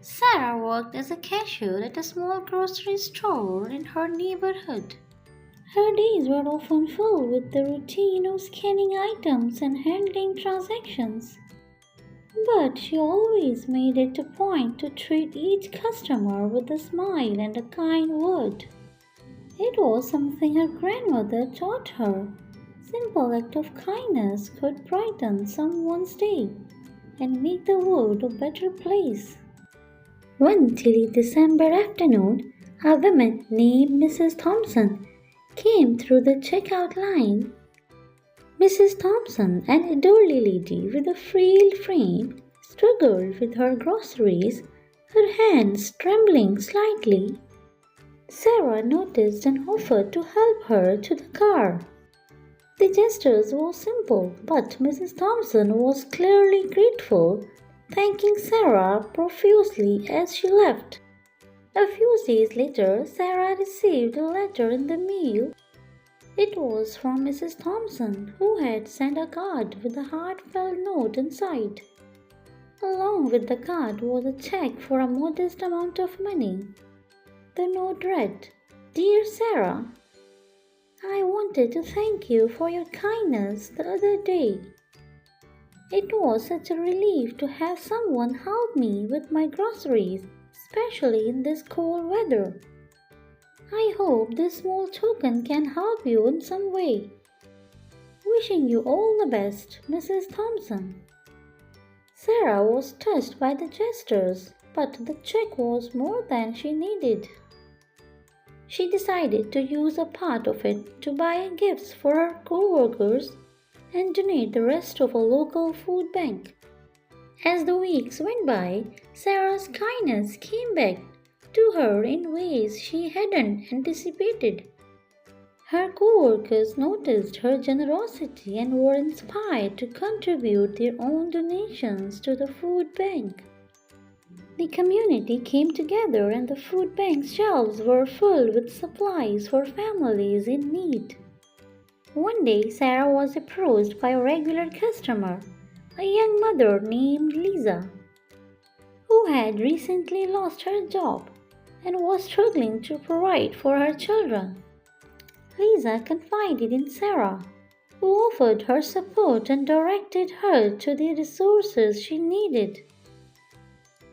Sarah worked as a cashier at a small grocery store in her neighborhood. Her days were often full with the routine of scanning items and handling transactions. But she always made it a point to treat each customer with a smile and a kind word. It was something her grandmother taught her. Simple act of kindness could brighten someone's day and make the world a better place. One chilly December afternoon, a woman named Mrs. Thompson came through the checkout line. Mrs. Thompson, an elderly lady with a frail frame, struggled with her groceries, her hands trembling slightly. Sarah noticed and offered to help her to the car. The gestures were simple, but Mrs. Thompson was clearly grateful, thanking Sarah profusely as she left. A few days later, Sarah received a letter in the mail. It was from Mrs. Thompson, who had sent a card with a heartfelt note inside. Along with the card was a check for a modest amount of money. The note read, "Dear Sarah, I wanted to thank you for your kindness the other day. It was such a relief to have someone help me with my groceries, especially in this cold weather. I hope this small token can help you in some way. Wishing you all the best, Mrs. Thompson." Sarah was touched by the gestures, but the check was more than she needed. She decided to use a part of it to buy gifts for her co-workers and donate the rest to a local food bank. As the weeks went by, Sarah's kindness came back to her in ways she hadn't anticipated. Her co-workers noticed her generosity and were inspired to contribute their own donations to the food bank. The community came together and the food bank's shelves were filled with supplies for families in need. One day, Sarah was approached by a regular customer, a young mother named Lisa, who had recently lost her job and was struggling to provide for her children. Lisa confided in Sarah, who offered her support and directed her to the resources she needed.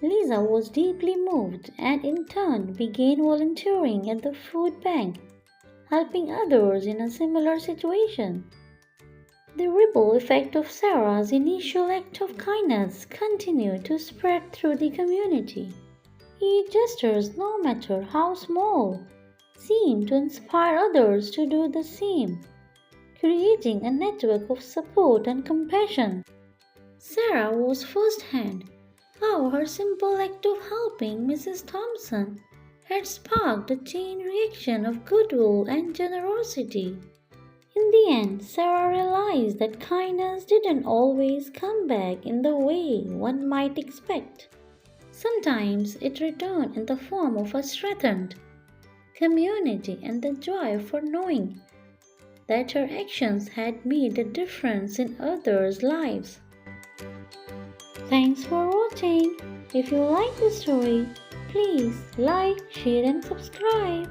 Lisa was deeply moved and in turn began volunteering at the food bank, helping others in a similar situation. The ripple effect of Sarah's initial act of kindness continued to spread through the community. Each gesture, no matter how small, seemed to inspire others to do the same, creating a network of support and compassion. Sarah was firsthand how her simple act of helping Mrs. Thompson had sparked a chain reaction of goodwill and generosity. In the end, Sarah realized that kindness didn't always come back in the way one might expect. Sometimes it returned in the form of a strengthened community and the joy for knowing that her actions had made a difference in others' lives. Thanks for watching. If you like the story, please like, share and subscribe.